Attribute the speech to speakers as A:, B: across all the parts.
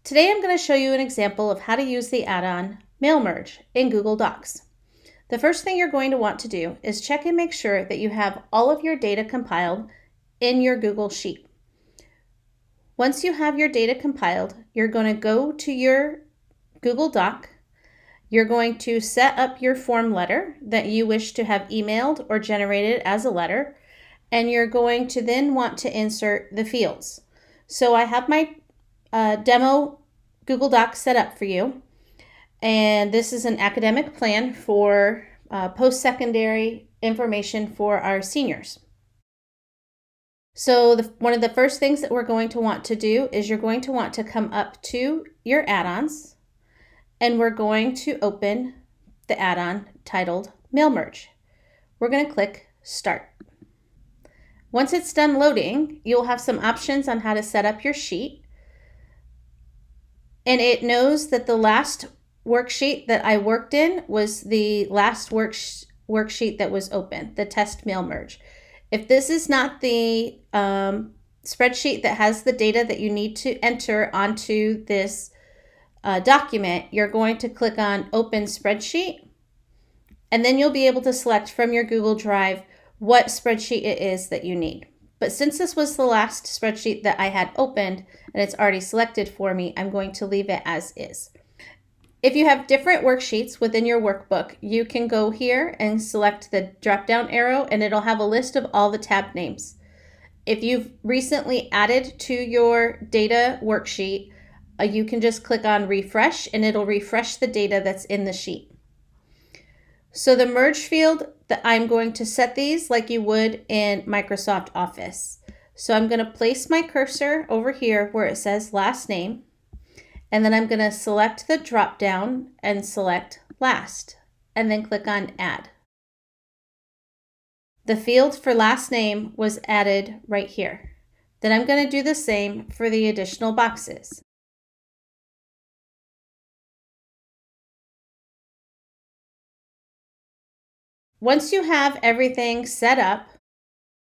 A: Today I'm going to show you an example of how to use the add-on Mail Merge in Google Docs. The first thing you're going to want to do is check and make sure that you have all of your data compiled in your Google Sheet. Once you have your data compiled, you're going to go to your Google Doc. You're going to set up your form letter that you wish to have emailed or generated as a letter, and you're going to then want to insert the fields. So I have my demo Google Docs set up for you, and this is an academic plan for post-secondary information for our seniors. So one of the first things that we're going to want to do is you're going to want to come up to your add-ons, and we're going to open the add-on titled Mail Merge. We're going to click Start. Once it's done loading, you'll have some options on how to set up your sheet. And it knows that the last worksheet that I worked in was the last worksheet that was open, the test mail merge. If this is not the spreadsheet that has the data that you need to enter onto this document, you're going to click on Open Spreadsheet, and then you'll be able to select from your Google Drive what spreadsheet it is that you need. But since this was the last spreadsheet that I had opened and it's already selected for me, I'm going to leave it as is. If you have different worksheets within your workbook, you can go here and select the drop-down arrow, and it'll have a list of all the tab names. If you've recently added to your data worksheet, you can just click on refresh and it'll refresh the data that's in the sheet. So the merge field, that I'm going to set these like you would in Microsoft Office. So I'm going to place my cursor over here where it says last name, and then I'm going to select the drop down and select last, and then click on add. The field for last name was added right here. Then I'm going to do the same for the additional boxes. Once you have everything set up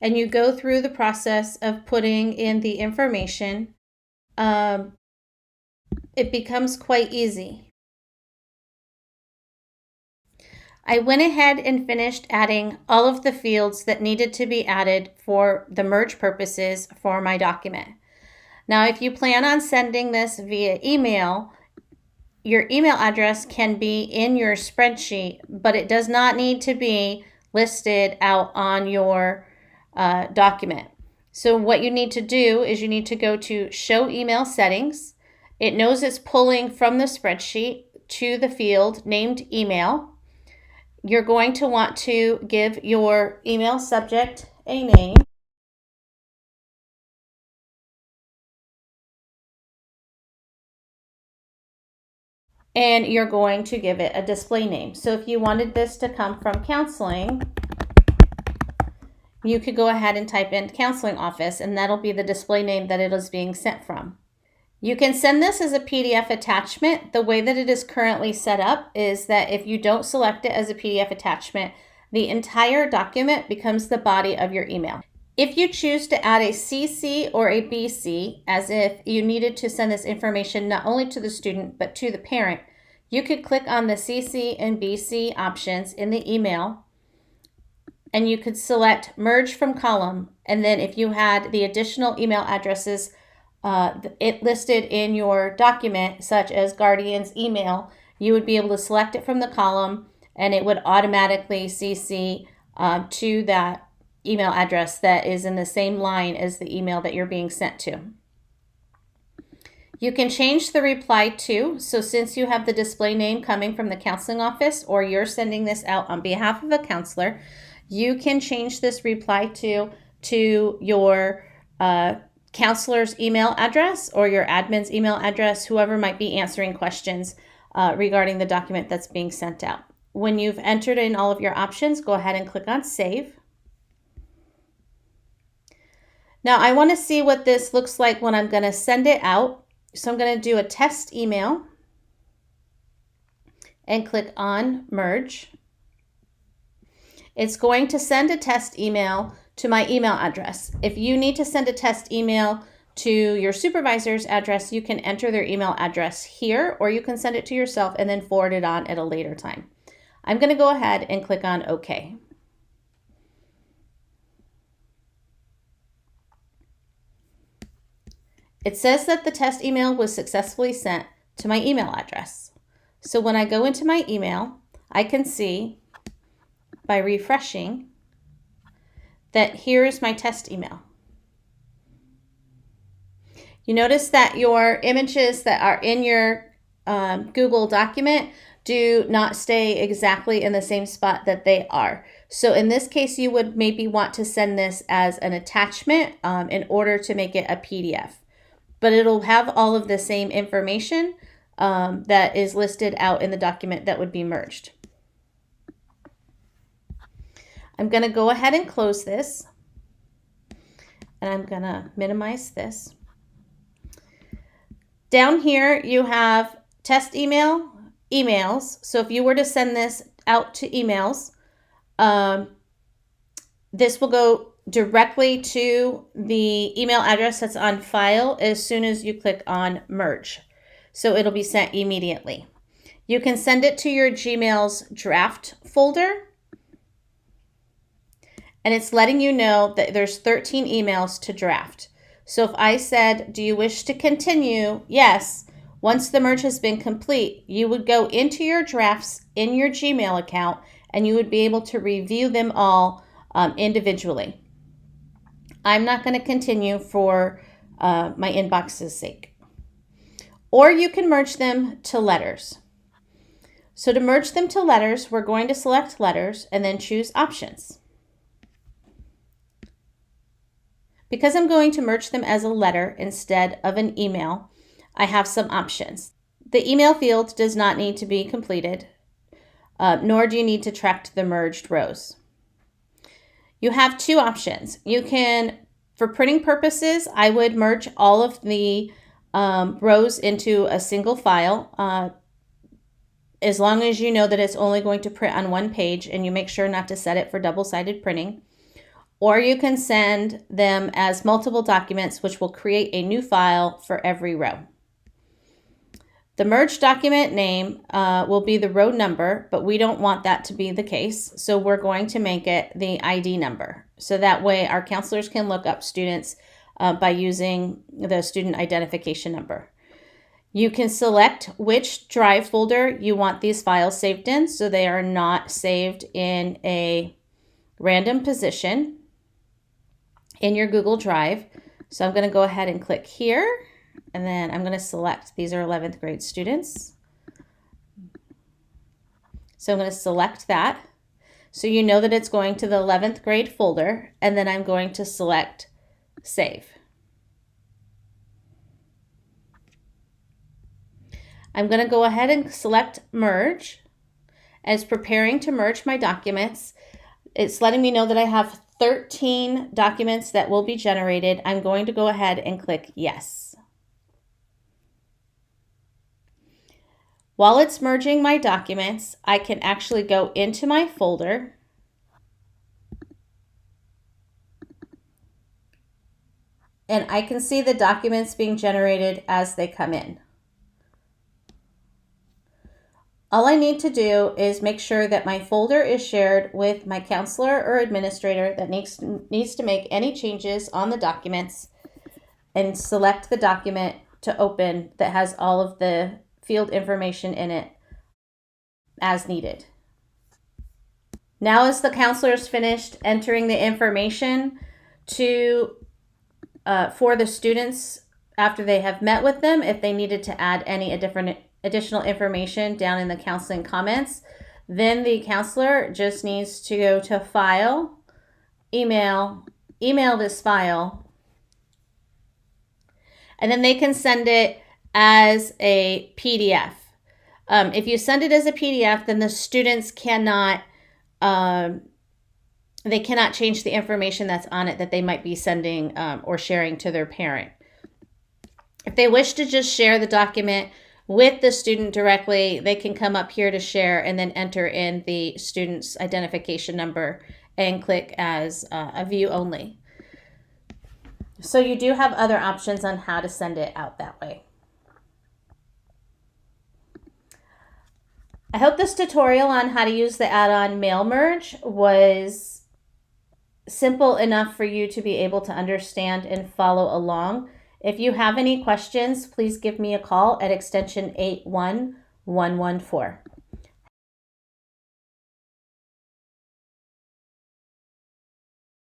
A: and you go through the process of putting in the information, it becomes quite easy. I went ahead and finished adding all of the fields that needed to be added for the merge purposes for my document. Now, if you plan on sending this via email, your email address can be in your spreadsheet, but it does not need to be listed out on your document. So what you need to do is you need to go to Show Email Settings. It knows it's pulling from the spreadsheet to the field named email. You're going to want to give your email subject a name. And you're going to give it a display name. So if you wanted this to come from counseling, you could go ahead and type in counseling office, and that'll be the display name that it is being sent from. You can send this as a PDF attachment. The way that it is currently set up is that if you don't select it as a PDF attachment, the entire document becomes the body of your email. If you choose to add a CC or a BC, as if you needed to send this information not only to the student but to the parent, you could click on the CC and BC options in the email, and you could select Merge from Column. And then if you had the additional email addresses it listed in your document, such as guardian's email, you would be able to select it from the column, and it would automatically CC to that email address that is in the same line as the email that you're being sent to. You can change the reply to, so since you have the display name coming from the counseling office, or you're sending this out on behalf of a counselor, you can change this reply to your counselor's email address or your admin's email address, whoever might be answering questions regarding the document that's being sent out. When you've entered in all of your options, go ahead and click on Save. Now I want to see what this looks like when I'm going to send it out. So I'm going to do a test email and click on Merge. It's going to send a test email to my email address. If you need to send a test email to your supervisor's address, you can enter their email address here, or you can send it to yourself and then forward it on at a later time. I'm going to go ahead and click on OK. It says that the test email was successfully sent to my email address. So when I go into my email, I can see by refreshing that here is my test email. You notice that your images that are in your Google document do not stay exactly in the same spot that they are. So in this case, you would maybe want to send this as an attachment in order to make it a PDF. But it'll have all of the same information that is listed out in the document that would be merged. I'm going to go ahead and close this, and I'm going to minimize this. Down here, you have test email, emails. So if you were to send this out to emails, this will go directly to the email address that's on file as soon as you click on merge. So it'll be sent immediately. You can send it to your Gmail's draft folder, and it's letting you know that there's 13 emails to draft. So if I said, do you wish to continue? Yes. Once the merge has been complete, you would go into your drafts in your Gmail account, and you would be able to review them all individually. I'm not going to continue for my inbox's sake. Or you can merge them to letters. So to merge them to letters, we're going to select letters and then choose options. Because I'm going to merge them as a letter instead of an email, I have some options. The email field does not need to be completed, nor do you need to track the merged rows. You have two options. You can, for printing purposes, I would merge all of the rows into a single file, as long as you know that it's only going to print on one page and you make sure not to set it for double-sided printing. Or you can send them as multiple documents, which will create a new file for every row. The merged document name will be the row number, but we don't want that to be the case. So we're going to make it the ID number. So that way our counselors can look up students by using the student identification number. You can select which drive folder you want these files saved in, so they are not saved in a random position in your Google Drive. So I'm going to go ahead and click here, and then I'm going to select, these are 11th grade students. So I'm going to select that. So you know that it's going to the 11th grade folder, and then I'm going to select save. I'm going to go ahead and select merge. As preparing to merge my documents, it's letting me know that I have 13 documents that will be generated. I'm going to go ahead and click yes. While it's merging my documents, I can actually go into my folder and I can see the documents being generated as they come in. All I need to do is make sure that my folder is shared with my counselor or administrator that needs to make any changes on the documents, and select the document to open that has all of the field information in it as needed. Now, as the counselor is finished entering the information for the students after they have met with them, if they needed to add any additional information down in the counseling comments, then the counselor just needs to go to File, Email this file, and then they can send it as a PDF. If you send it as a PDF, then the students cannot change the information that's on it that they might be sending or sharing to their parent. If they wish to just share the document with the student directly, they can come up here to share and then enter in the student's identification number and click as a view only. So you do have other options on how to send it out that way. I hope this tutorial on how to use the add-on Mail Merge was simple enough for you to be able to understand and follow along. If you have any questions, please give me a call at extension 81114.